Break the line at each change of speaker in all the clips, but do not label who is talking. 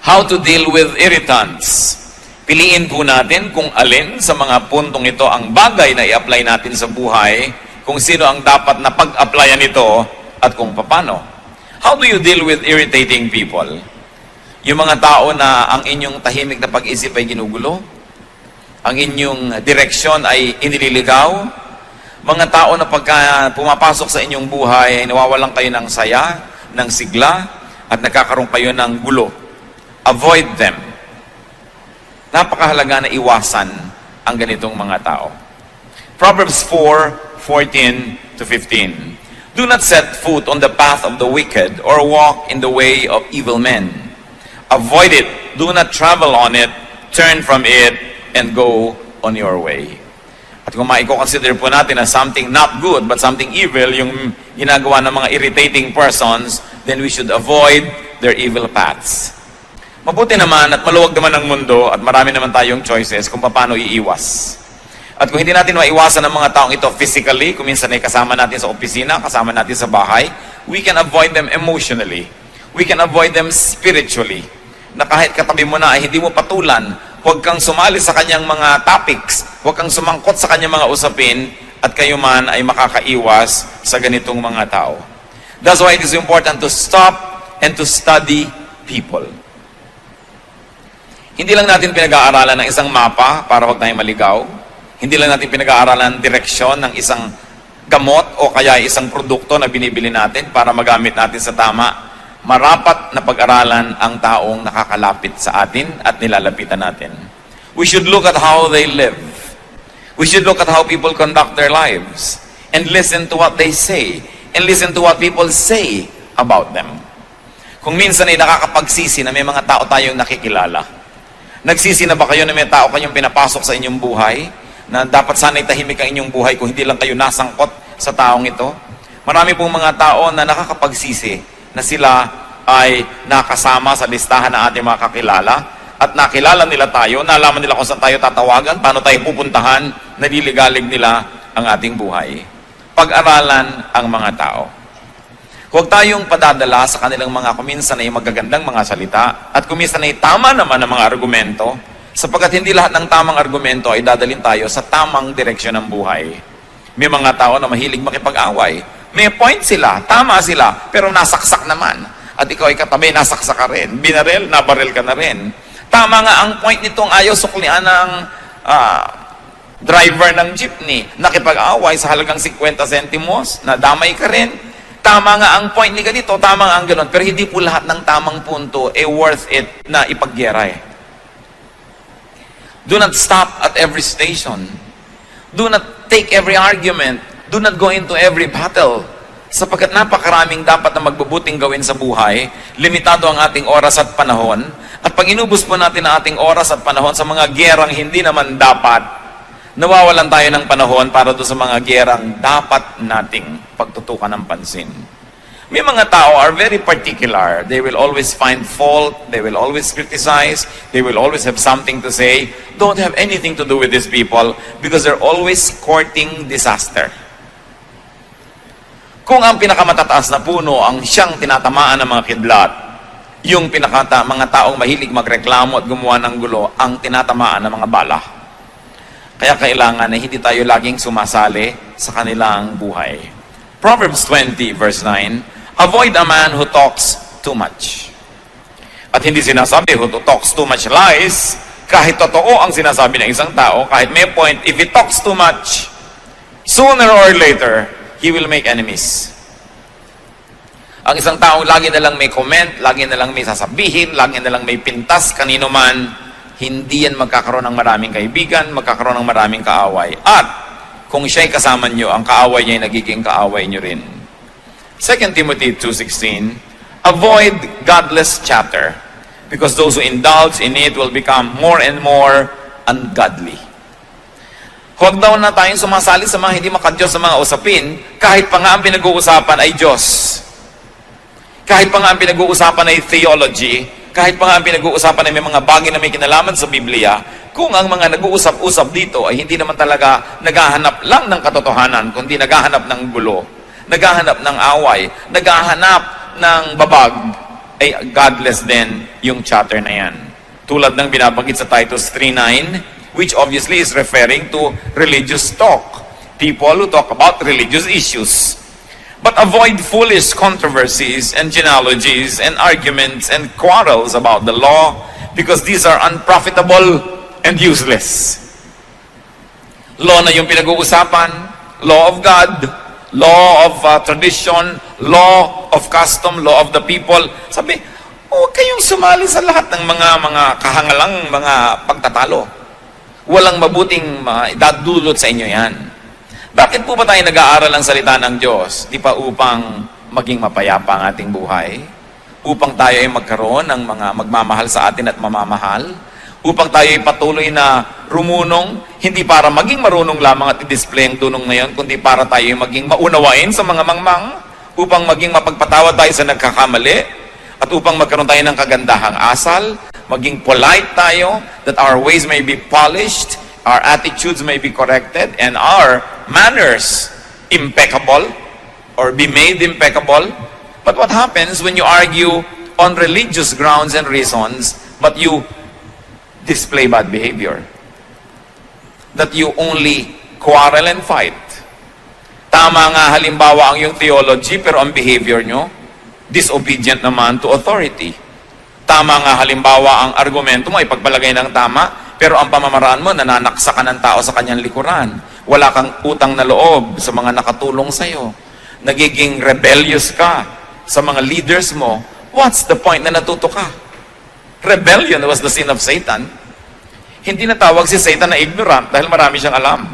How to deal with irritants. Piliin po natin kung alin sa mga puntong ito ang bagay na i-apply natin sa buhay, kung sino ang dapat na pag-applyan ito, at kung paano. How do you deal with irritating people? Yung mga tao na ang inyong tahimik na pag-isip ay ginugulo, ang inyong direksyon ay inililigaw, mga tao na pagka pumapasok sa inyong buhay, nawawalan kayo ng saya, ng sigla, at nagkakaroon kayo ng gulo. Avoid them. Napakahalaga na iwasan ang ganitong mga tao. Proverbs 4:14-15. Do not set foot on the path of the wicked or walk in the way of evil men. Avoid it. Do not travel on it. Turn from it and go on your way. At kung maiko-consider po natin na something not good but something evil, yung ginagawa ng mga irritating persons, then we should avoid their evil paths. Mabuti naman at maluwag naman ang mundo at marami naman tayong choices kung paano iiwas. At kung hindi natin maiwasan ang mga taong ito physically, kung minsan ay kasama natin sa opisina, kasama natin sa bahay, we can avoid them emotionally. We can avoid them spiritually. Na kahit katabi mo na ay hindi mo patulan, huwag kang sumali sa kanyang mga topics, huwag kang sumangkot sa kanyang mga usapin, at kayo man ay makakaiwas sa ganitong mga tao. That's why it is important to stop and to study people. Hindi lang natin pinag-aaralan ng isang mapa para huwag tayong maligaw. Hindi lang natin pinag-aaralan ng direksyon ng isang gamot o kaya isang produkto na binibili natin para magamit natin sa tama. Marapat na pag-aralan ang taong nakakalapit sa atin at nilalapitan natin. We should look at how they live. We should look at how people conduct their lives and listen to what they say and listen to what people say about them. Kung minsan ay nakakapagsisi na may mga tao tayong nakikilala, nagsisi na ba kayo na may tao kayong pinapasok sa inyong buhay na dapat sana'y tahimik ang inyong buhay kung hindi lang kayo nasangkot sa taong ito? Marami pong mga tao na nakakapagsisi na sila ay nakasama sa listahan ng ating mga kakilala at nakilala nila tayo, nalaman nila kung saan tayo tatawagan, paano tayo pupuntahan, naliligalig nila ang ating buhay. Pag-aralan ang mga tao. Huwag tayong padadala sa kanilang mga kuminsan ay magagandang mga salita at kuminsan ay tama naman ang mga argumento, sapagkat hindi lahat ng tamang argumento ay dadalhin tayo sa tamang direksyon ng buhay. May mga tao na mahilig makipag-away. May point sila, tama sila, pero nasaksak naman. At ikaw ay katabi, nasaksak ka rin. Binaril, nabaril ka na rin. Tama nga ang point nitong ayaw suklian ng driver ng jeepney. Nakipag-away sa halagang 50 centimos, nadamay ka rin. Tama nga ang point ni ganito, tama nga ang gano'n. Pero hindi po lahat ng tamang punto worth it na ipagyera eh. Do not stop at every station. Do not take every argument. Do not go into every battle. Sapagkat napakaraming dapat na magbubuting gawin sa buhay, limitado ang ating oras at panahon, at pag inubos po natin ang ating oras at panahon sa mga gerang hindi naman dapat, nawawalan tayo ng panahon para doon sa mga gerang dapat nating pagtutukan ng pansin. May mga tao are very particular. They will always find fault. They will always criticize. They will always have something to say. Don't have anything to do with these people because they're always courting disaster. Kung ang pinakamatataas na puno ang siyang tinatamaan ng mga kidlat, yung mga taong mahilig magreklamo at gumawa ng gulo, ang tinatamaan ng mga bala. Kaya kailangan na hindi tayo laging sumasali sa kanilang buhay. Proverbs 20 verse 9, avoid a man who talks too much. At hindi sinasabi who talks too much lies, kahit totoo ang sinasabi ng isang tao, kahit may point, if he talks too much, sooner or later, he will make enemies. Ang isang tao lagi na lang may comment, lagi na lang may sasabihin, lagi na lang may pintas kanino man, hindi yan magkakaroon ng maraming kaibigan, magkakaroon ng maraming kaaway. At kung siya'y kasama nyo, ang kaaway niya ay nagiging kaaway nyo rin. 2 Timothy 2:16, avoid godless chatter, because those who indulge in it will become more and more ungodly. Huwag daw na tayong sumasali sa mga hindi makadiyos sa mga usapin, kahit pa nga ang pinag-uusapan ay Diyos. Kahit pa nga ang pinag-uusapan ay theology, kahit pa nga ang pinag-uusapan ay may mga bagay na may kinalaman sa Biblia, kung ang mga nag-uusap-usap dito ay hindi naman talaga naghahanap lang ng katotohanan, kundi naghahanap ng gulo, naghahanap ng away, naghahanap ng babag, ay godless din yung chatter na yan. Tulad ng binabanggit sa Titus 3:9, which obviously is referring to religious talk. People who talk about religious issues. But avoid foolish controversies and genealogies and arguments and quarrels about the law, because these are unprofitable and useless. Law na yung pinag-uusapan, law of God, law of tradition, law of custom, law of the people. Sabi, huwag kayong sumali sa lahat ng mga kahangalang mga pagtatalo. Walang mabuting idadulot sa inyo yan. Bakit po ba tayo nag-aaral ang salita ng Diyos? Di pa upang maging mapayapa ang ating buhay? Upang tayo ay magkaroon ng mga magmamahal sa atin at mamamahal? Upang tayo ay patuloy na rumunong, hindi para maging marunong lamang at i-display ang dunong na yon, kundi para tayo ay maging maunawain sa mga mangmang, upang maging mapagpatawad tayo sa nagkakamali, at upang magkaroon tayo ng kagandahang asal, maging polite tayo, that our ways may be polished, our attitudes may be corrected, and our manners impeccable, or be made impeccable. But what happens when you argue on religious grounds and reasons, but you display bad behavior? That you only quarrel and fight. Tama nga halimbawa ang yung theology, pero ang behavior nyo, disobedient naman to authority. Tama nga halimbawa ang argumento mo ay pagpalagay ng tama, pero ang pamamaraan mo, nananaksa ka ng tao sa kanyang likuran. Wala kang utang na loob sa mga nakatulong sa'yo. Nagiging rebellious ka sa mga leaders mo. What's the point na natuto ka? Rebellion was the sin of Satan. Hindi natawag si Satan na ignorant dahil marami siyang alam.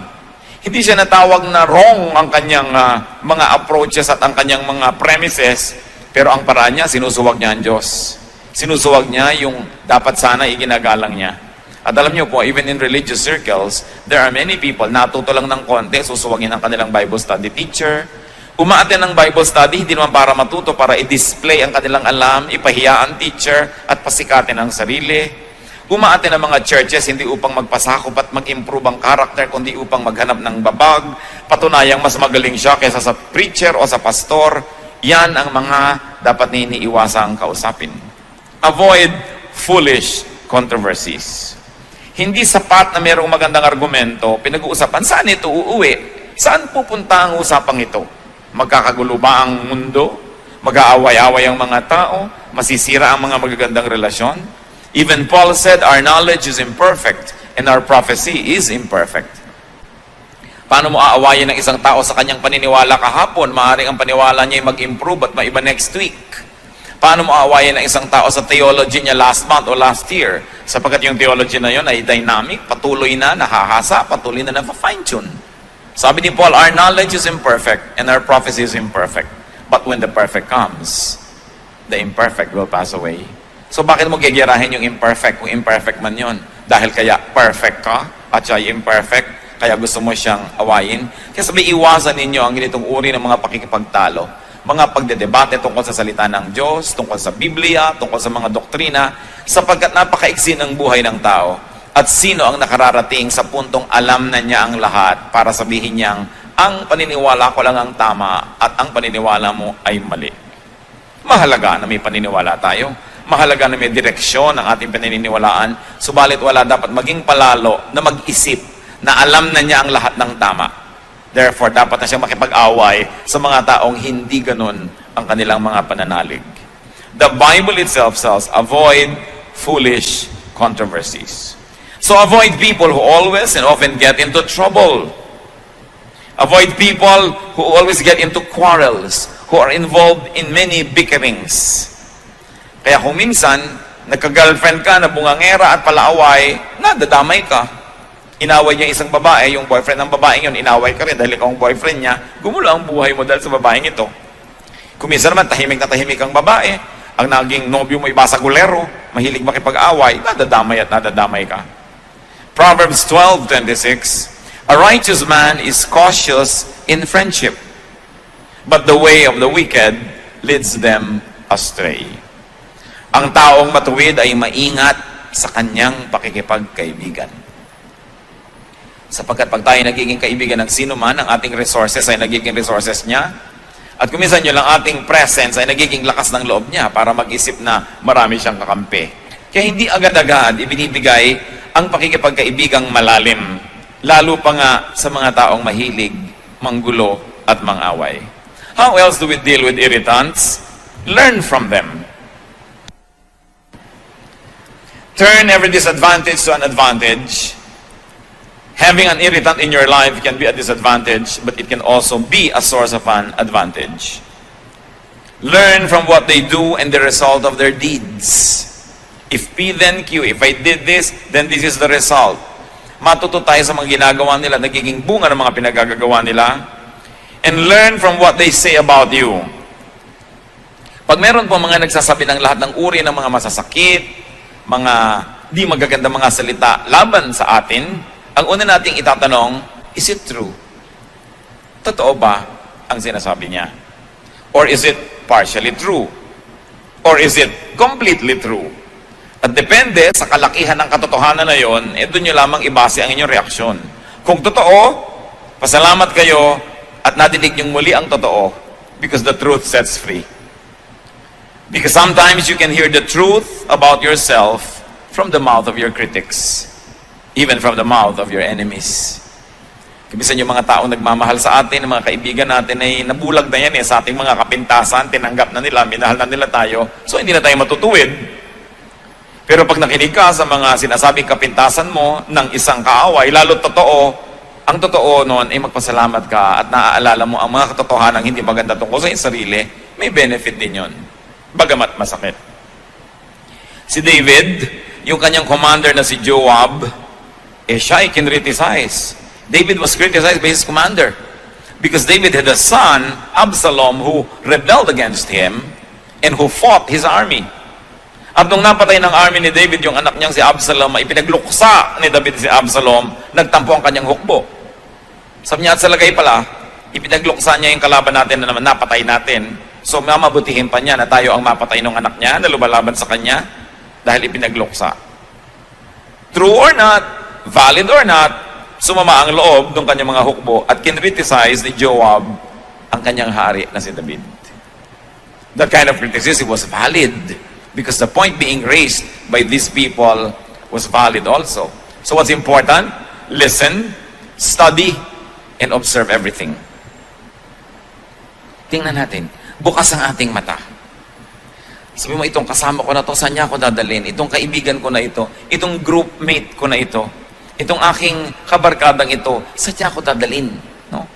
Hindi siya natawag na wrong ang kanyang mga approaches at ang kanyang mga premises, pero ang paraan niya, sinusuwag niya ang Diyos. Sinusuwag niya yung dapat sana iginagalang niya. At alam niyo po, even in religious circles, there are many people, natuto lang ng konti, susuwagin ang kanilang Bible study teacher. Umaaten ng Bible study, hindi naman para matuto, para i-display ang kanilang alam, ipahiya ang teacher, at pasikatin ang sarili. Umaaten ng mga churches, hindi upang magpasakop at mag-improve ang character, kundi upang maghanap ng babag, patunayang mas magaling siya kaysa sa preacher o sa pastor. Yan ang mga dapat na iniiwasang kausapin. Avoid foolish controversies. Hindi sapat na mayroong magandang argumento, pinag-uusapan, saan ito uuwi? Saan pupunta ang usapang ito? Magkakagulo ba ang mundo? Mag-aaway-away ang mga tao? Masisira ang mga magagandang relasyon? Even Paul said, our knowledge is imperfect and our prophecy is imperfect. Paano mo aawayin ng isang tao sa kanyang paniniwala kahapon? Maaaring ang paniwala niya ay mag-improve at maiba next week. Paano mo aawayin ng isang tao sa theology niya last month o last year? Sapagkat yung theology na yun ay dynamic, patuloy na, nahahasa, patuloy na fine-tune. Sabi ni Paul, our knowledge is imperfect and our prophecy is imperfect. But when the perfect comes, the imperfect will pass away. So bakit mo gigirahin yung imperfect kung imperfect man yun? Dahil kaya perfect ka at siya ay imperfect, kaya gusto mo siyang awayin. Kaya sabi, iwasan ninyo ang ganitong uri ng mga pakikipagtalo. Mga pagdedebate tungkol sa salita ng Diyos, tungkol sa Biblia, tungkol sa mga doktrina, sapagkat napakaiksi ng buhay ng tao. At sino ang nakararating sa puntong alam na niya ang lahat para sabihin niyang, ang paniniwala ko lang ang tama at ang paniniwala mo ay mali. Mahalaga na may paniniwala tayo. Mahalaga na may direksyon ang ating paniniwalaan. Subalit wala dapat maging palalo na mag-isip na alam na niya ang lahat ng tama. Therefore, dapat na siyang makipag-away sa mga taong hindi ganun ang kanilang mga pananalig. The Bible itself says, avoid foolish controversies. So avoid people who always and often get into trouble. Avoid people who always get into quarrels, who are involved in many bickerings. Kaya kung minsan, nagka-girlfriend ka na bungangera at palaaway, nadadamay ka. Inaway niya isang babae, yung boyfriend ng babaeng yun, inaway ka rin dahil ikaw ang boyfriend niya, gumulo ang buhay mo dahil sa babaeng ito. Kung minsan naman, tahimik na tahimik ang babae, ang naging nobyo mo ibasagulero, mahilig makipag-away, nadadamay at nadadamay ka. Proverbs 12:26, a righteous man is cautious in friendship, but the way of the wicked leads them astray. Ang taong matuwid ay maingat sa kanyang pakikipagkaibigan. Sapagkat pag tayo nagiging kaibigan ng sino man, ang ating resources ay nagiging resources niya. At kuminsan nyo lang ating presence ay nagiging lakas ng loob niya para mag-isip na marami siyang kakampi. Kaya hindi agad-agad ibinibigay ang pakikipagkaibigang malalim, lalo pa nga sa mga taong mahilig, manggulo at mangaway. How else do we deal with irritants? Learn from them. Turn every disadvantage to an advantage. Having an irritant in your life can be a disadvantage, but it can also be a source of an advantage. Learn from what they do and the result of their deeds. If P then Q, if I did this, then this is the result. Matuto tayo sa mga ginagawa nila, nagiging bunga ng mga pinagagagawa nila. And learn from what they say about you. Pag meron po mga nagsasabi ng lahat ng uri ng mga masasakit, mga di magaganda mga salita laban sa atin, ang una nating itatanong, is it true? Totoo ba ang sinasabi niya? Or is it partially true? Or is it completely true? At depende sa kalakihan ng katotohanan na yon, doon nyo lamang ibase ang inyong reaksyon. Kung totoo, pasalamat kayo at nadinig nyong muli ang totoo because the truth sets free. Because sometimes you can hear the truth about yourself from the mouth of your critics. Even from the mouth of your enemies. Kimisan yung mga taong nagmamahal sa atin, mga kaibigan natin ay nabulag na yan sa ating mga kapintasan, tinanggap na nila, minahal na nila tayo, so hindi na tayo matutuwid. Pero pag nakinig ka sa mga sinasabing kapintasan mo ng isang kaaway, lalo totoo, ang totoo noon ay magpasalamat ka at naaalala mo ang mga katotohanan hindi maganda tungkol sa iyong sarili, may benefit din yon. Bagamat masakit. Si David, yung kanyang commander na si Joab, siya ay kinriticize. David was criticized by his commander because David had a son, Absalom, who rebelled against him and who fought his army. At nung napatay ng army ni David yung anak niyang si Absalom, ay pinagluksa ni David si Absalom, nagtampo ang kanyang hukbo. Sabi niya, at sa lagay pala, ipinagluksa niya yung kalaban natin na naman napatay natin. So mamabutihin pa niya na tayo ang mapatay ng anak niya na lumalaban sa kanya dahil ipinagluksa. True or not, valid or not, sumama ang loob ng kanyang mga hukbo at kinriticize ni Joab ang kanyang hari na si David. That kind of criticism was valid because the point being raised by these people was valid also. So what's important? Listen, study, and observe everything. Tingnan natin, bukas ang ating mata. Sabi mo, itong kasama ko na to, saan niya ako dadalhin? Itong kaibigan ko na ito, itong groupmate ko na ito, itong aking kabarkadang ito, saan niya ako dadalhin? No?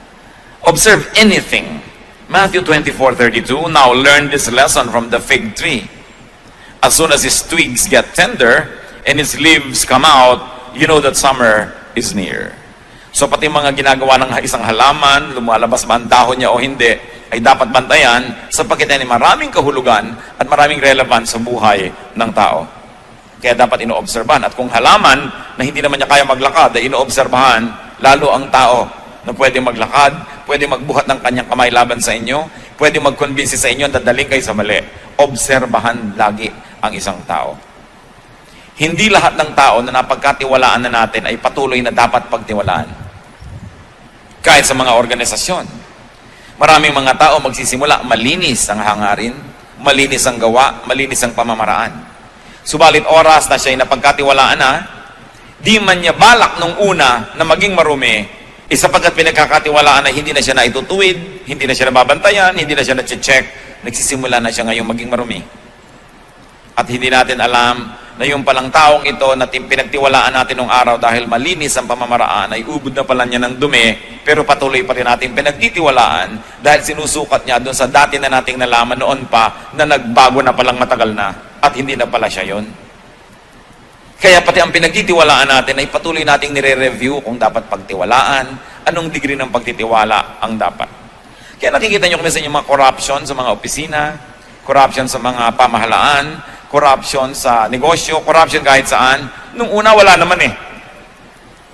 Observe anything. Matthew 24:32, now learn this lesson from the fig tree. As soon as its twigs get tender and its leaves come out, you know that summer is near. So pati mga ginagawa ng isang halaman, lumalabas man dahon niya o hindi, ay dapat bantayan sapagkat ay maraming kahulugan at maraming relevant sa buhay ng tao. Kaya dapat inoobserbahan. At kung halaman na hindi naman niya kaya maglakad, ay inoobserbahan, lalo ang tao na pwede maglakad, pwede magbuhat ng kanyang kamay laban sa inyo, pwede mag-convince sa inyo at dadaling kayo sa mali. Obserbahan lagi ang isang tao. Hindi lahat ng tao na napagkatiwalaan na natin ay patuloy na dapat pagtiwalaan. Kahit sa mga organisasyon. Maraming mga tao magsisimula, malinis ang hangarin, malinis ang gawa, malinis ang pamamaraan. Subalit oras na siya ay napagkatiwalaan na, di man niya balak nung una na maging marumi, sapagkat pinagkakatiwalaan na hindi na siya naitutuwid, hindi na siya nababantayan, hindi na siya na-check, nagsisimula na siya ngayong maging marumi. At hindi natin alam na yung palang taong ito na pinagtiwalaan natin nung araw dahil malinis ang pamamaraan ay ubod na pala niya ng dumi, pero patuloy pa rin natin pinagtitiwalaan dahil sinusukat niya doon sa dati na nating nalaman noon pa na nagbago na palang matagal na at hindi na pala siya yon. Kaya pati ang pinagtitiwalaan natin ay patuloy nating nire-review kung dapat pagtiwalaan, anong degree ng pagtitiwala ang dapat. Kaya nakikita nyo kami sa inyong mga corruption sa mga opisina, corruption sa mga pamahalaan, corruption sa negosyo, corruption kahit saan. Nung una, wala naman eh.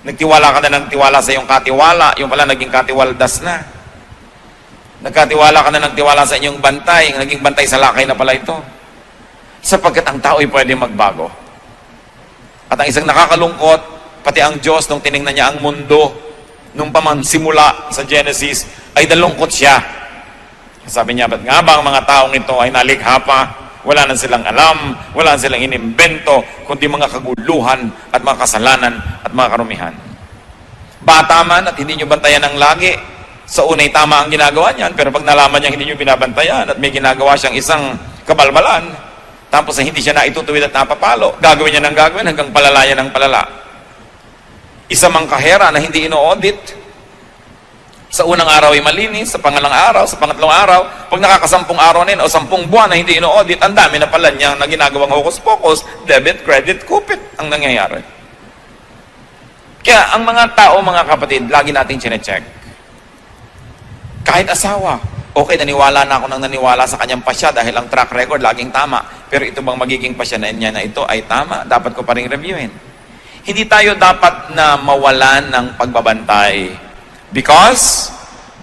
Nagtiwala ka na ng tiwala sa iyong katiwala, yung pala naging katiwaldas na. Nagkatiwala ka na ng tiwala sa inyong bantay, naging bantay sa lakay na pala ito. Sapagkat ang tao ay pwede magbago. At ang isang nakakalungkot, pati ang Diyos, nung tinignan niya ang mundo, nung simula sa Genesis, ay nalungkot siya. Sabi niya, ba't nga ba ang mga taong ito ay nalikha pa? Wala na silang alam, wala na silang inimbento, kundi mga kaguluhan at mga kasalanan at mga karumihan. Bata man at hindi nyo bantayan ng lagi, sa unay tama ang ginagawa niyan, pero pag nalaman niya hindi nyo binabantayan at may ginagawa siyang isang kabalbalan, tapos hindi siya naitutuwid at napapalo, gagawin niya ng gagawin hanggang palalayan ng palala. Isa mang kahera na hindi ino-audit, sa unang araw ay malinis, sa pangalang araw, sa pangatlong araw, pag nakakasampung araw na yun, o 10 buwan na hindi ino-audit, ang dami na pala niya na ginagawang hocus-pocus, debit, credit, kupit ang nangyayari. Kaya ang mga tao, mga kapatid, lagi nating chinecheck. Kahit asawa, okay, naniwala na ako nang naniwala sa kanyang pasya dahil ang track record laging tama. Pero ito bang magiging pasya na niya na ito ay tama? Dapat ko pa rin reviewin. Hindi tayo dapat na mawalan ng pagbabantay. Because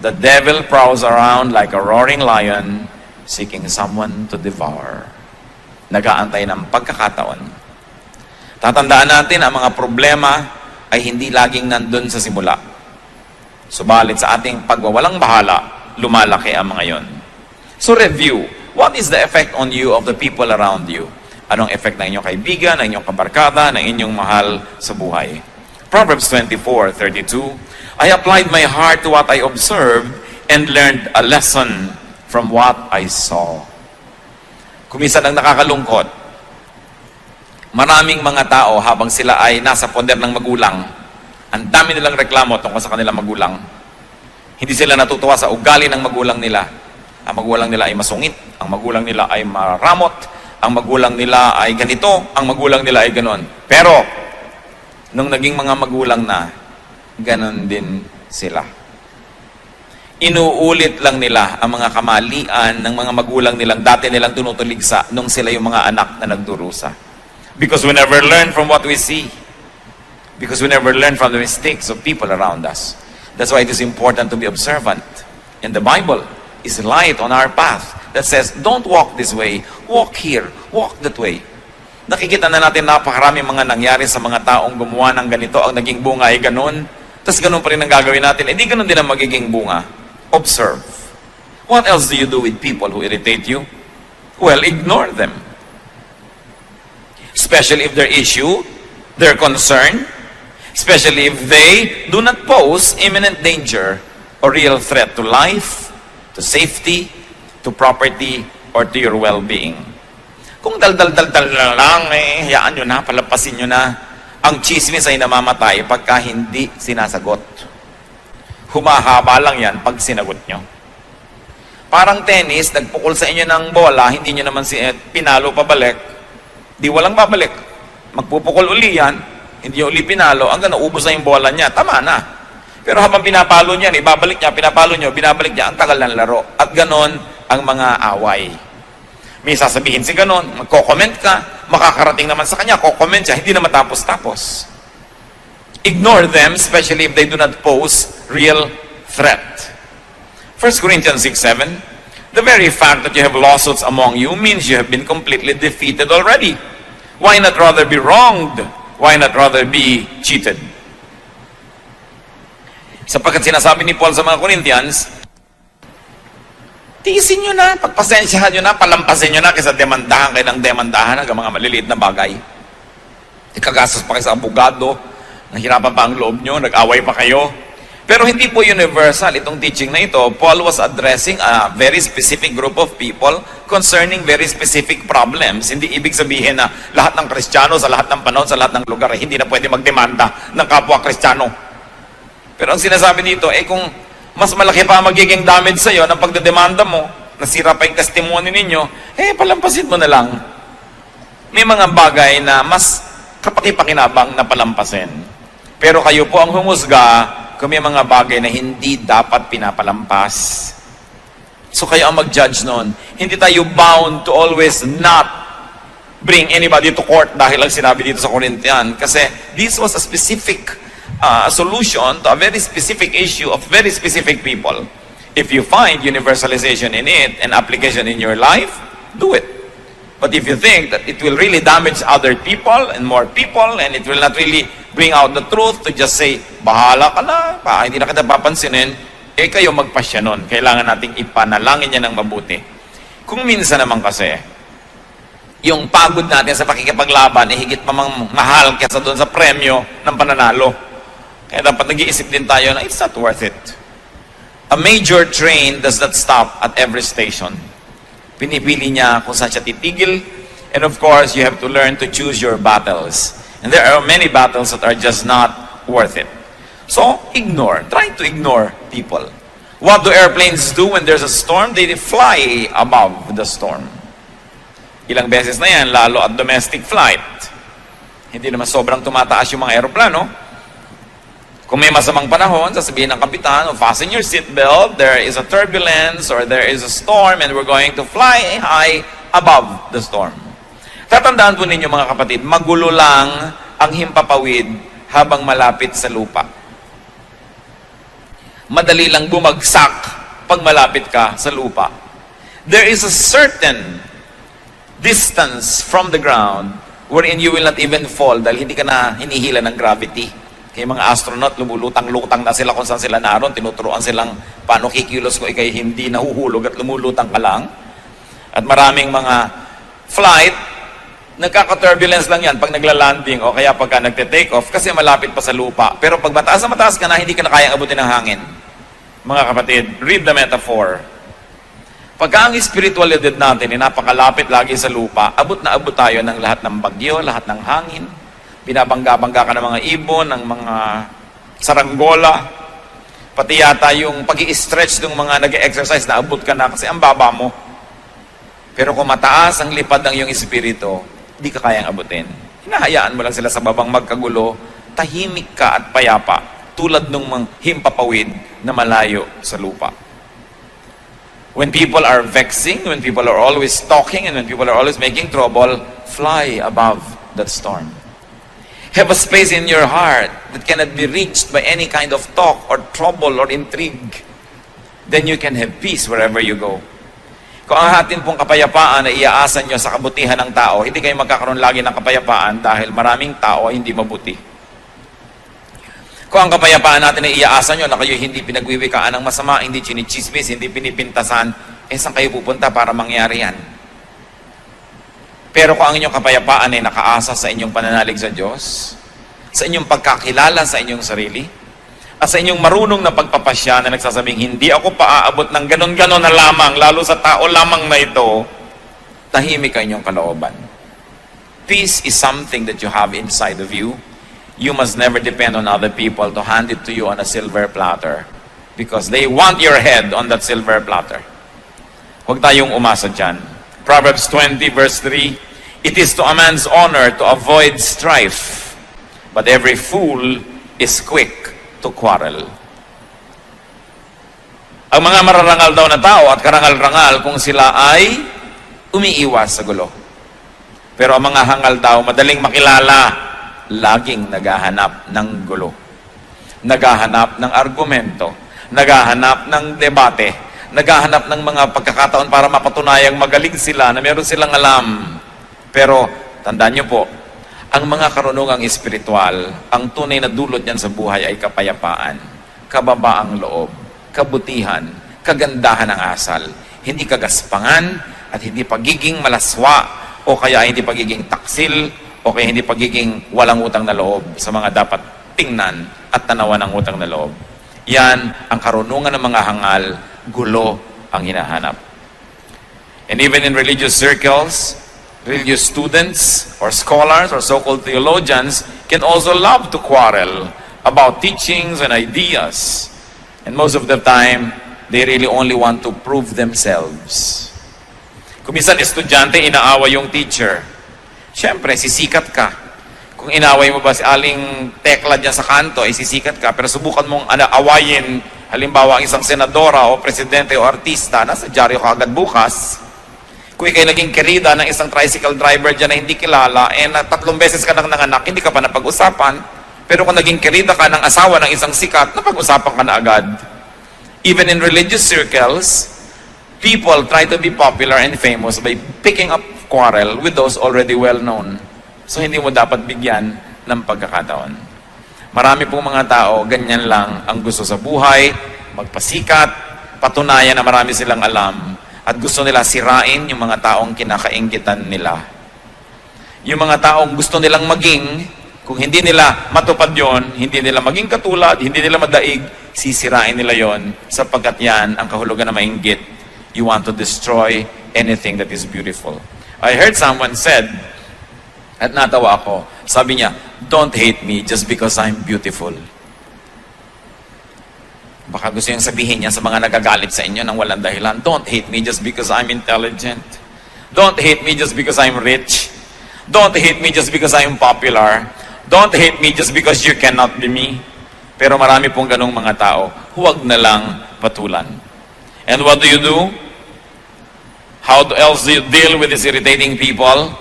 the devil prowls around like a roaring lion seeking someone to devour. Nag-aantay ng pagkakataon. Tatandaan natin ang mga problema ay hindi laging nandun sa simula. Subalit sa ating pagwawalang bahala, lumalaki ang mga yon. So review, what is the effect on you of the people around you? Anong effect ng inyong kaibigan, ng inyong kabarkada, ng inyong mahal sa buhay? Proverbs 24:32, I applied my heart to what I observed and learned a lesson from what I saw. Kuminsan ang nakakalungkot, maraming mga tao habang sila ay nasa poder ng magulang, ang dami nilang reklamo tungkol sa kanilang magulang. Hindi sila natutuwa sa ugali ng magulang nila. Ang magulang nila ay masungit, ang magulang nila ay maramot, ang magulang nila ay ganito, ang magulang nila ay ganon. Pero, nung naging mga magulang na, ganon din sila. Inuulit lang nila ang mga kamalian ng mga magulang nilang dati nilang tinutuligsa nung sila yung mga anak na nagdurusa. Because we never learn from what we see. Because we never learn from the mistakes of people around us. That's why it is important to be observant. And the Bible is light on our path that says, don't walk this way, walk here, walk that way. Nakikita na natin napakarami mga nangyari sa mga taong gumawa ng ganito, ang naging bunga ay ganun. Tapos ganun pa rin ang gagawin natin. Hindi ganun din ang magiging bunga. Observe. What else do you do with people who irritate you? Well, ignore them. Especially if their issue, their concern, especially if they do not pose imminent danger or real threat to life, to safety, to property, or to your well-being. Kung dal-dal-dal-dal lang, hayaan nyo na, palampasin nyo na. Ang chismis ay namamatay pagka hindi sinasagot. Humahaba lang yan pag sinagot nyo. Parang tennis, nagpukol sa inyo ng bola, hindi nyo naman pinalo pabalik, di walang babalik. Magpupukol uli yan, hindi nyo uli pinalo, hanggang naubos na yung bola niya, tama na. Pero habang pinapalo niya, ibabalik niya, pinapalo nyo, binabalik niya, ang tagal ng laro. At ganon ang mga away. May sasabihin si ganon, magko-comment ka, makakarating naman sa kanya, ko-comment siya, hindi na matapos-tapos. Ignore them, especially if they do not pose real threat. 1 Corinthians 6:7, the very fact that you have lawsuits among you means you have been completely defeated already. Why not rather be wronged? Why not rather be cheated? Sapagkat sinasabi ni Paul sa mga Corinthians, tiisin nyo na, pagpasensyahan nyo na, palampasin nyo na kaysa demandahan kayo ng demandahan hanggang mga maliliit na bagay. Ikagastos pa kayo sa abogado, nahirapan pa ang loob nyo, nag-away pa kayo. Pero hindi po universal itong teaching na ito. Paul was addressing a very specific group of people concerning very specific problems. Hindi ibig sabihin na lahat ng Kristiyano sa lahat ng panahon, sa lahat ng lugar, hindi na pwede magdemanda ng kapwa Kristiyano. Pero ang sinasabi dito, kung mas malaki pa magiging damage sa'yo ng pagdedemanda mo, nasira pa yung testimony ninyo, palampasin mo na lang. May mga bagay na mas kapaki-pakinabang na palampasin. Pero kayo po ang humusga kung may mga bagay na hindi dapat pinapalampas. So kayo ang mag-judge noon. Hindi tayo bound to always not bring anybody to court dahil lang sinabi dito sa Corinthian. Kasi this was a specific solution to a very specific issue of very specific people. If you find universalization in it and application in your life, do it. But if you think that it will really damage other people and more people and it will not really bring out the truth to just say, bahala ka na, hindi na kita papansinin, eh kayo magpasya nun. Kailangan nating ipanalangin niya ng mabuti. Kung minsan naman kasi, yung pagod natin sa pakikipaglaban, eh higit mamang mahal kaysa doon sa premyo ng pananalo. Kaya dapat nag-iisip din tayo na it's not worth it. A major train does not stop at every station. Pinipili niya kung saan siya titigil. And of course, you have to learn to choose your battles. And there are many battles that are just not worth it. So, ignore. Try to ignore people. What do airplanes do when there's a storm? They fly above the storm. Ilang beses na yan, lalo at domestic flight. Hindi naman sobrang tumataas yung mga aeroplano. Kung may masamang panahon, sasabihin ng kapitan, oh, fasten your seatbelt, there is a turbulence or there is a storm and we're going to fly high above the storm. Tatandaan po ninyo mga kapatid, magulo lang ang himpapawid habang malapit sa lupa. Madali lang bumagsak pag malapit ka sa lupa. There is a certain distance from the ground wherein you will not even fall dahil hindi ka na hinihila ng gravity. Kaya mga astronaut, lumulutang-lutang na sila kung saan sila naroon, tinuturuan silang paano kikilos ko ikay hindi nahuhulog at lumulutang ka lang. At maraming mga flight, nagkaka-turbulence lang yan pag nagla-landing o kaya pagka nagte-take off kasi malapit pa sa lupa. Pero pag mataas na mataas ka na, hindi ka na kayang abutin ng hangin. Mga kapatid, read the metaphor. Pagka ang spiritualidad natin ay napakalapit lagi sa lupa, abot na abot tayo ng lahat ng bagyo, lahat ng hangin. Binabangga-bangga ka ng mga ibon, ng mga saranggola. Pati yata yung pag-i-stretch ng mga nag-exercise na abot ka na kasi ang baba mo. Pero kung mataas ang lipad ng iyong espiritu, di ka kayang abutin. Hinahayaan mo lang sila sa babang magkagulo, tahimik ka at payapa, tulad ng mga himpapawid na malayo sa lupa. When people are vexing, when people are always talking, and when people are always making trouble, fly above that storm. Have a space in your heart that cannot be reached by any kind of talk or trouble or intrigue. Then you can have peace wherever you go. Kung ang atin pong kapayapaan ay iaasan nyo sa kabutihan ng tao, hindi kayo magkakaroon lagi ng kapayapaan dahil maraming tao ay hindi mabuti. Kung ang kapayapaan natin ay iaasan nyo na kayo hindi pinagwiwikaan ng masama, hindi chinichismis, hindi pinipintasan, eh saan kayo pupunta para mangyari yan? Pero kung ang inyong kapayapaan ay nakaasa sa inyong pananalig sa Diyos, sa inyong pagkakilala sa inyong sarili, at sa inyong marunong na pagpapasya na nagsasabing, hindi ako paaabot ng ganon-ganon na lamang, lalo sa tao lamang na ito, tahimik ang inyong kalooban. Peace is something that you have inside of you. You must never depend on other people to hand it to you on a silver platter because they want your head on that silver platter. Huwag tayong umasa dyan. Proverbs 20 verse 3, it is to a man's honor to avoid strife, but every fool is quick to quarrel. Ang mga mararangal daw na tao at karangal-rangal kung sila ay umiiwas sa gulo. Pero ang mga hangal daw, madaling makilala, laging naghahanap ng gulo. Naghahanap ng argumento. Naghahanap ng debate. Naghahanap ng mga pagkakataon para mapatunayang magaling sila, na meron silang alam. Pero, tandaan nyo po, ang mga karunungang espiritual, ang tunay na dulot niyan sa buhay ay kapayapaan, kababaang loob, kabutihan, kagandahan ng asal, hindi kagaspangan, at hindi pagiging malaswa, o kaya hindi pagiging taksil, o kaya hindi pagiging walang utang na loob sa mga dapat tingnan at tanawan ng utang na loob. Yan ang karunungan ng mga hangal, gulo ang hinahanap. And even in religious circles, religious students or scholars or so-called theologians can also love to quarrel about teachings and ideas. And most of the time, they really only want to prove themselves. Kung minsan estudyante, inaawa yung teacher. Siyempre, sisikat ka. Kung inaway mo ba si aling tekla dyan sa kanto, ay sisikat ka. Pero subukan mong awayin, halimbawa, isang senadora o presidente o artista, nasa dyaryo ka agad bukas. Kung ikay naging kerida ng isang tricycle driver dyan na hindi kilala, na 3 beses ka nang nanganak, hindi ka pa napag-usapan. Pero kung naging kerida ka ng asawa ng isang sikat, napag-usapan ka na agad. Even in religious circles, people try to be popular and famous by picking up quarrel with those already well-known. So, hindi mo dapat bigyan ng pagkakataon. Marami pong mga tao, ganyan lang ang gusto sa buhay, magpasikat, patunayan na marami silang alam, at gusto nila sirain yung mga taong kinakainggitan nila. Yung mga taong gusto nilang maging, kung hindi nila matupad yon, hindi nila maging katulad, hindi nila madaig, sisirain nila yon, sapagkat yan ang kahulugan na mainggit. You want to destroy anything that is beautiful. I heard someone said, at natawa ako, sabi niya, don't hate me just because I'm beautiful. Baka gusto niyang sabihin niya sa mga nagagalit sa inyo nang walang dahilan, don't hate me just because I'm intelligent. Don't hate me just because I'm rich. Don't hate me just because I'm popular. Don't hate me just because you cannot be me. Pero marami pong ganong mga tao, huwag na lang patulan. And what do? How else do you deal with these irritating people?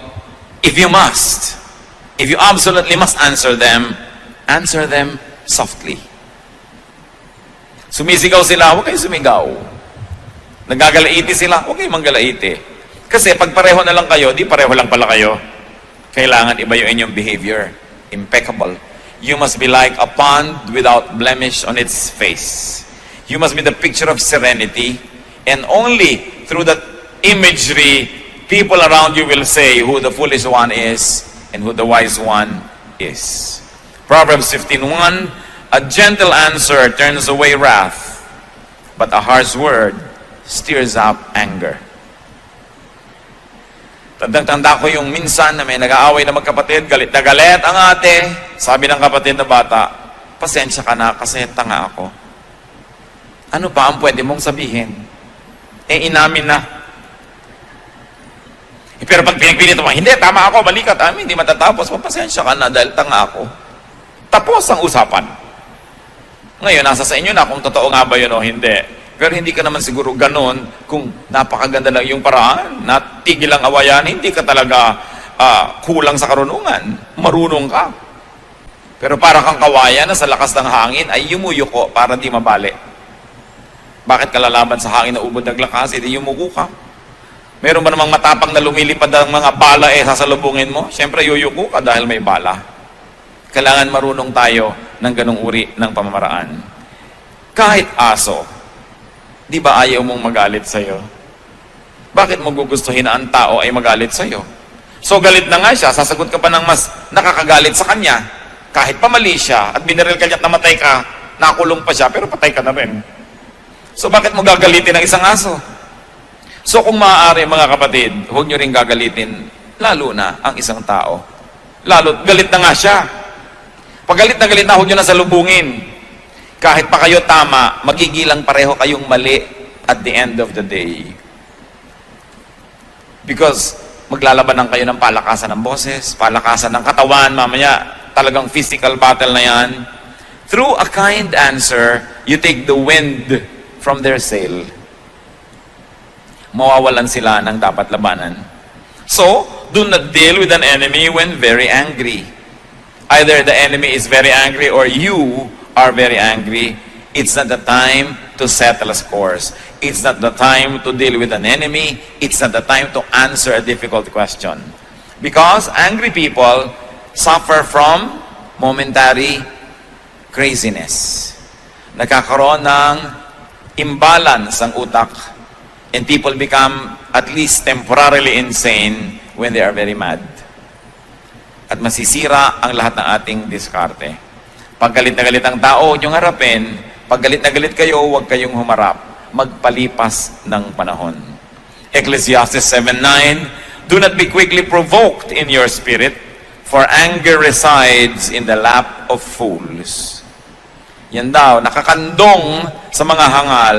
If you must, if you absolutely must answer them softly. Sumisigaw sila, huwag kayong sumigaw. Nagagalaiti sila, huwag kayong manggalaiti. Kasi pag pareho na lang kayo, di pareho lang pala kayo. Kailangan iba yung inyong behavior. Impeccable. You must be like a pond without blemish on its face. You must be the picture of serenity. And only through that imagery, people around you will say who the foolish one is and who the wise one is. Proverbs 15:1, a gentle answer turns away wrath, but a harsh word stirs up anger. Tandang-tanda ko yung minsan na may nag-aaway na magkapatid, galit na galit ang ate. Sabi ng kapatid na bata, pasensya ka na kasi tanga ako. Ano pa ang pwede mong sabihin? Inamin na. Pero pag pinagpilit mo, hindi, tama ako, balikat, hindi matatapos, pasensya ka na dahil tanga ako. Tapos ang usapan. Ngayon, nasa sa inyo na kung totoo nga ba yun o hindi. Pero hindi ka naman siguro ganon kung napakaganda lang yung paraan, natigil ang awayan, hindi ka talaga kulang sa karunungan. Marunong ka. Pero para kang kawayan na sa lakas ng hangin ay yumuyuko para di mabali. Bakit ka lalaban sa hangin na ubod naglakas? Hindi yumuko ka. Meron ba namang matapang na lumilipad ng mga bala sasalubungin mo? Siyempre yuyuko ka dahil may bala. Kailangan marunong tayo ng ganong uri ng pamamaraan. Kahit aso, di ba ayaw mong magalit sa'yo? Bakit mo gugustuhin na ang tao ay magalit sa'yo? So galit na nga siya, sasagot ka pa ng mas nakakagalit sa kanya. Kahit pamali siya at binaril ka niya at namatay ka, nakulong pa siya, pero patay ka na rin. So bakit mo gagalitin ng isang aso? So kung maaari mga kapatid, huwag nyo rin gagalitin, lalo na ang isang tao. Lalo, galit na nga siya. Pag galit na, huwag nyo na salubungin. Kahit pa kayo tama, magigilang pareho kayong mali at the end of the day. Because maglalabanan kayo ng palakasan ng boses, palakasan ng katawan, mamaya talagang physical battle na yan. Through a kind answer, you take the wind from their sail. Mawawalan sila ng dapat labanan. So, do not deal with an enemy when very angry. Either the enemy is very angry or you are very angry. It's not the time to settle scores. It's not the time to deal with an enemy. It's not the time to answer a difficult question. Because angry people suffer from momentary craziness. Nagkakaroon ng imbalance ang utak. And people become at least temporarily insane when they are very mad. At masisira ang lahat ng ating diskarte. Pag galit na galit ang tao, huwag niyong harapin. Pag galit na galit kayo, huwag kayong humarap. Magpalipas ng panahon. Ecclesiastes 7:9, do not be quickly provoked in your spirit, for anger resides in the lap of fools. Yan daw, nakakandong sa mga hangal,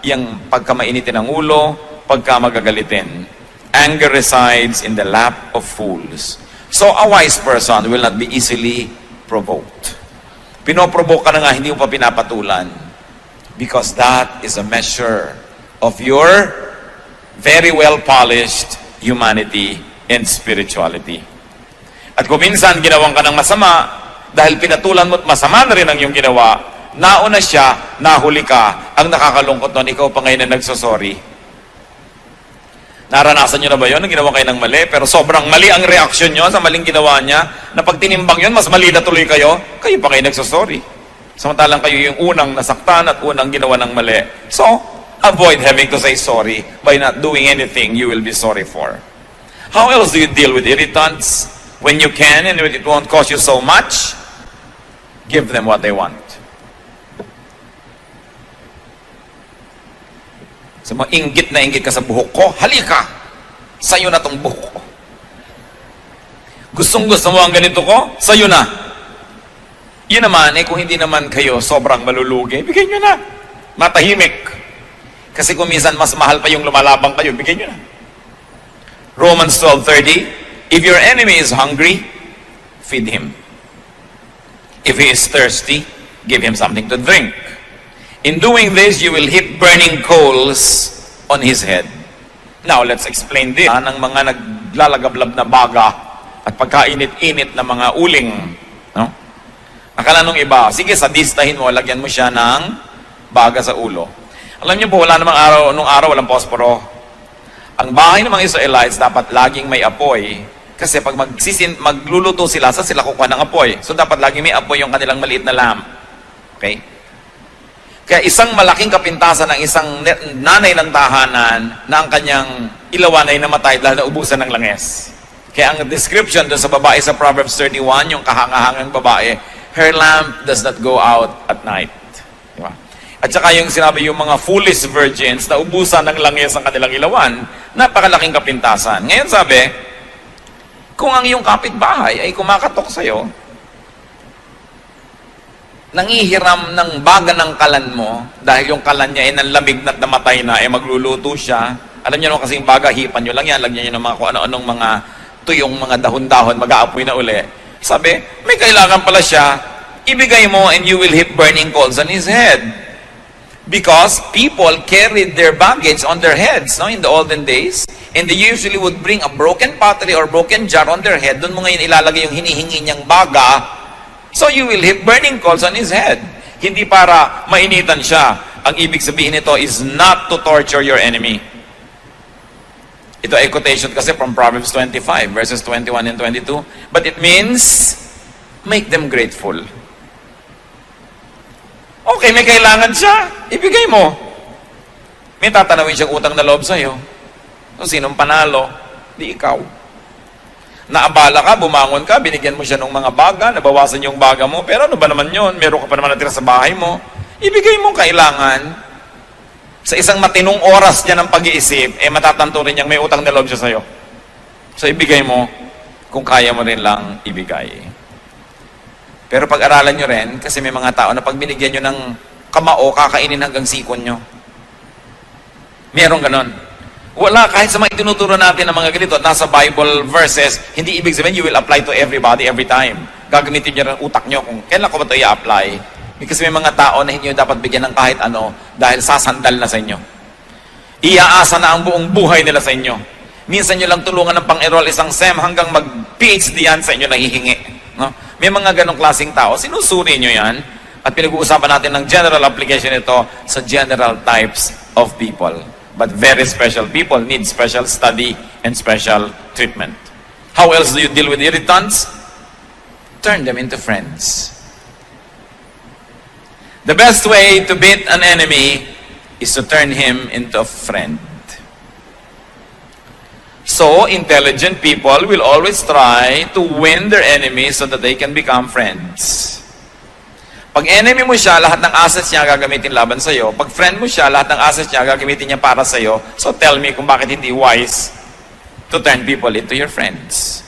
yung pagka mainitin ang ulo, pagka magagalitin. Anger resides in the lap of fools. So a wise person will not be easily provoked. Pinoprovoke ka na nga, hindi mo pa pinapatulan. Because that is a measure of your very well-polished humanity and spirituality. At kung minsan ginawang ka ng masama, dahil pinatulan mo at masama na rin ang iyong ginawa, nauna siya, nahuli ka, ang nakakalungkot nun, ikaw pa ngayon na nagsosorry. Naranasan nyo na ba yun? Nang ginawa kayo ng mali, pero sobrang mali ang reaksyon nyo sa maling ginawa niya, na pag tinimbang yun, mas mali na tuloy kayo, kayo pa kayo nagsosorry. Samantalang kayo yung unang nasaktan at unang ginawa ng mali. So, avoid having to say sorry by not doing anything you will be sorry for. How else do you deal with irritants? When you can and when it won't cost you so much, give them what they want. So, inggit na inggit ka sa buhok ko, halika! Sa'yo na tong buhok ko. Gustong-gusto mo ang ganito ko? Sa'yo na. Yun naman, kung hindi naman kayo sobrang malulugi, bigay nyo na. Matahimik. Kasi kung minsan mas mahal pa yung lumalabang kayo, bigay nyo na. Romans 12:30, if your enemy is hungry, feed him. If he is thirsty, give him something to drink. In doing this, you will heap burning coals on his head. Now, let's explain this. Ng mga naglalagablab na baga at pagkainit-init na mga uling. No? Akala nung iba, sige, sadistahin mo, lagyan mo siya ng baga sa ulo. Alam niyo po, wala namang araw, nung araw, walang posporo. Ang bahay ng mga Israelites dapat laging may apoy. Kasi pag magluluto sila, sila kukuha ng apoy. So dapat laging may apoy yung kanilang maliit na lamp. Okay? Kaya isang malaking kapintasan ng isang nanay ng tahanan na ang kanyang ilawan ay namatay dahil naubusan ng langes. Kaya ang description doon sa babae sa Proverbs 31, yung kahangahangang babae, her lamp does not go out at night. Diba? At saka yung sinabi yung mga foolish virgins na ubusan ng langes ang kanilang ilawan, napakalaking kapintasan. Ngayon sabi, kung ang iyong kapitbahay ay kumakatok sa'yo, nangihiram ng baga ng kalan mo, dahil yung kalan niya ay nanlamig na't namatay na, magluluto siya. Alam niyo naman kasi yung baga, hipan nyo lang yan, lagyan nyo ng mga kung ano-anong mga tuyong mga dahon-dahon, mag-aapoy na uli. Sabi, may kailangan pala siya, ibigay mo and you will heap burning coals on his head. Because people carried their baggage on their heads, no, in the olden days, and they usually would bring a broken pottery or broken jar on their head. Doon mo ngayon ilalagay yung hinihingi niyang baga. So you will heap burning coals on his head. Hindi para mainitan siya. Ang ibig sabihin nito is not to torture your enemy. Ito ay quotation kasi from Proverbs 25, verses 21 and 22. But it means, make them grateful. Okay, may kailangan siya. Ibigay mo. May tatanawin siyang utang na loob sa'yo. So, sinong panalo? Di ikaw. Naabala ka, bumangon ka, binigyan mo siya ng mga baga, nabawasan yung baga mo, pero ano ba naman yun? Meron ka pa naman natira sa bahay mo. Ibigay mo kailangan. Sa isang matinong oras niya ng pag-iisip, matatanto rin niyang may utang na loob siya sa'yo. So, ibigay mo kung kaya mo rin lang ibigay. Pero pag-aralan nyo rin, kasi may mga tao na pag binigyan nyo ng kamao, kakainin hanggang sikon nyo. Merong ganon. Wala, kahit sa mga itinuturo natin ng mga ganito, nasa Bible verses, hindi ibig sabihin you will apply to everybody every time. Gagamitin nyo ng utak nyo kung kailan ko ba ito i-apply. Kasi may mga tao na hindi nyo dapat bigyan ng kahit ano dahil sasandal na sa inyo. Iaasa na ang buong buhay nila sa inyo. Minsan nyo lang tulungan ng pang-enroll isang SEM hanggang mag-PhD yan sa inyo nahihingi. No? May mga ganong klaseng tao, sinusuri nyo yan at pinag-uusapan natin ng general application ito sa general types of people. But very special people need special study and special treatment. How else do you deal with irritants? Turn them into friends. The best way to beat an enemy is to turn him into a friend. So, intelligent people will always try to win their enemies so that they can become friends. Pag enemy mo siya, lahat ng assets niya gagamitin laban sa'yo. Pag friend mo siya, lahat ng assets niya gagamitin niya para sa'yo. So tell me kung bakit hindi wise to turn people into your friends.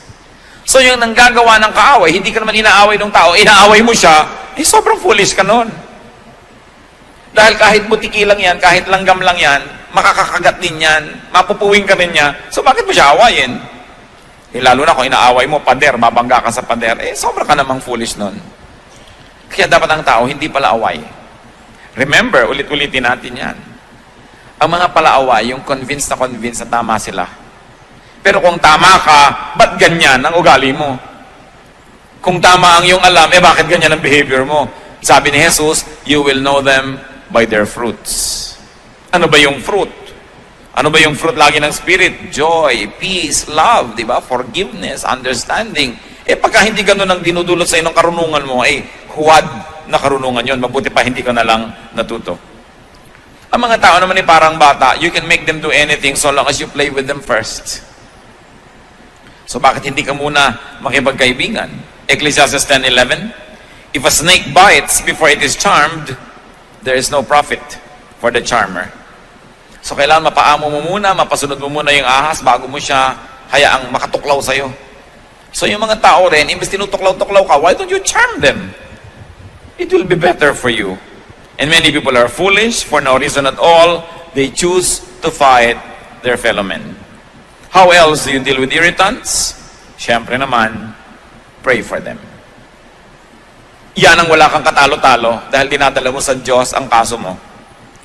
So yung nanggagawa ng kaaway, hindi ka naman inaaway ng tao, inaaway mo siya, sobrang foolish ka nun. Dahil kahit butiki lang yan, kahit langgam lang yan, makakakagat din yan, mapupuwing ka rin niya, so bakit mo siya awayin? Lalo na kung inaaway mo, pader, babangga ka sa pader, sobra ka namang foolish nun. Kaya dapat ang tao hindi pala away. Remember, ulit-ulitin natin yan. Ang mga palaaway, yung convinced na tama sila. Pero kung tama ka, ba't ganyan ang ugali mo? Kung tama ang iyong alam, bakit ganyan ang behavior mo? Sabi ni Jesus, you will know them by their fruits. Ano ba yung fruit? Ano ba yung fruit lagi ng Spirit? Joy, peace, love, di ba? Forgiveness, understanding. Pagka hindi ganun ang dinudulot sa inong karunungan mo, huwad, na karunungan yon. Mabuti pa hindi ka na lang natuto. Ang mga tao naman ay parang bata, you can make them do anything so long as you play with them first. So bakit hindi ka muna makipagkaibigan? Ecclesiastes 10:11, if a snake bites before it is charmed, there is no profit for the charmer. So kailangan mapaamo mo muna, mapasunod mo muna yung ahas bago mo siya hayaang makatuklaw sa'yo. So yung mga tao rin, imbes tinutuklaw-tuklaw ka, why don't you charm them? It will be better for you. And many people are foolish for no reason at all. They choose to fight their fellow men. How else do you deal with irritants? Siyempre naman, pray for them. Yan ang wala kang katalo-talo dahil dinadala mo sa Diyos ang kaso mo.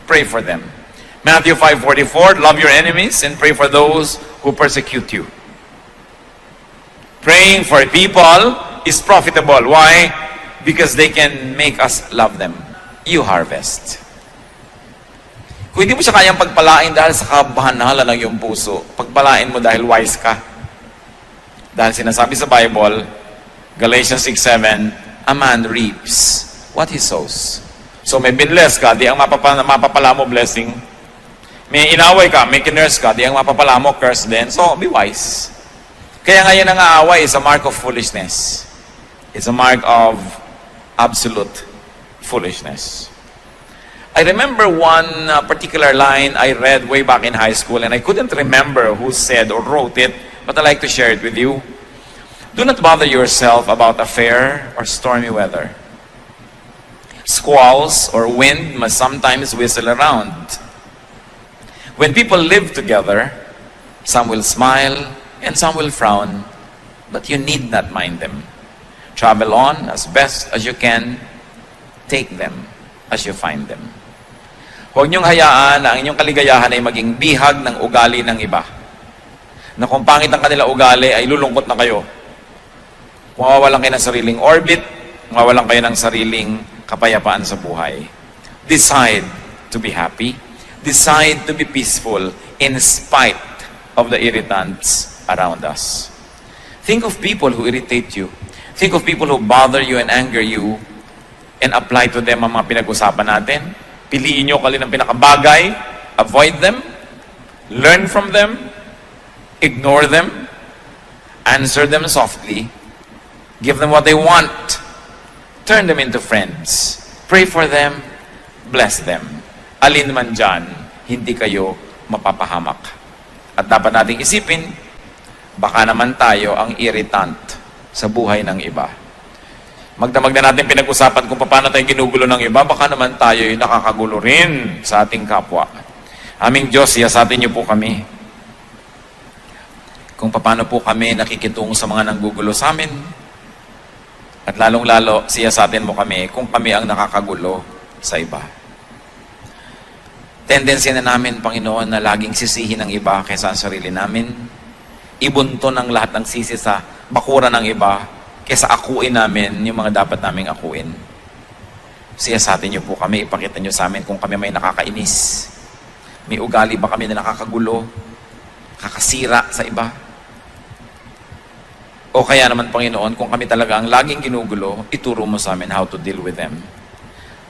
Pray for them. Matthew 5:44, love your enemies and pray for those who persecute you. Praying for people is profitable. Why? Because they can make us love them. You harvest. Kung hindi mo siya kayang pagpalain dahil sa kabahan-hala ng iyong puso, pagpalain mo dahil wise ka. Dahil sinasabi sa Bible, Galatians 6:7, a man reaps what he sows. So may binless ka, di ang mapapala mo blessing. May inaway ka, may kinurse ka, di ang mapapala mo curse din. So be wise. Kaya ngayon ang aaway is a mark of foolishness. It's a mark of absolute foolishness. I remember one particular line I read way back in high school, and I couldn't remember who said or wrote it, but I'd like to share it with you. Do not bother yourself about a fair or stormy weather. Squalls or wind must sometimes whistle around. When people live together, some will smile and some will frown, but you need not mind them. Travel on as best as you can. Take them as you find them. Huwag niyong hayaan na ang inyong kaligayahan ay maging bihag ng ugali ng iba. Na kung pangit ang kanila ugali, ay lulungkot na kayo. Kung mawawalan kayo ng sariling orbit, mawawalan kayo ng sariling kapayapaan sa buhay. Decide to be happy. Decide to be peaceful in spite of the irritants around us. Think of people who irritate you. Think of people who bother you and anger you, and apply to them ang mga pinag-usapan natin. Piliin nyo kalin ang pinakabagay, avoid them, learn from them, ignore them, answer them softly, give them what they want, turn them into friends, pray for them, bless them. Alin man dyan, hindi kayo mapapahamak. At dapat nating isipin, baka naman tayo ang irritant sa buhay ng iba. Magdamag na natin pinag-usapan kung paano tayo ginugulo ng iba, baka naman tayo ay nakakagulo rin sa ating kapwa. Aming Diyos, siyasatin niyo po kami. Kung paano po kami nakikitungo sa mga nanggugulo sa amin. At lalong-lalo, siyasatin mo kami kung kami ang nakakagulo sa iba. Tendency na namin, Panginoon, na laging sisihin ng iba kaysa sa sarili namin. Ibunto ng lahat ng sisi sa bakuran ng iba kaysa akuin namin yung mga dapat naming akuin. Siyasatin niyo po kami, ipakita niyo sa amin kung kami may nakakainis. May ugali ba kami na nakakagulo, kakasira sa iba? O kaya naman, Panginoon, kung kami talaga ang laging ginugulo, ituro mo sa amin how to deal with them.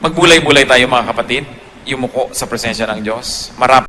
Magbulay-bulay tayo mga kapatid, yumuko sa presensya ng Diyos. Marami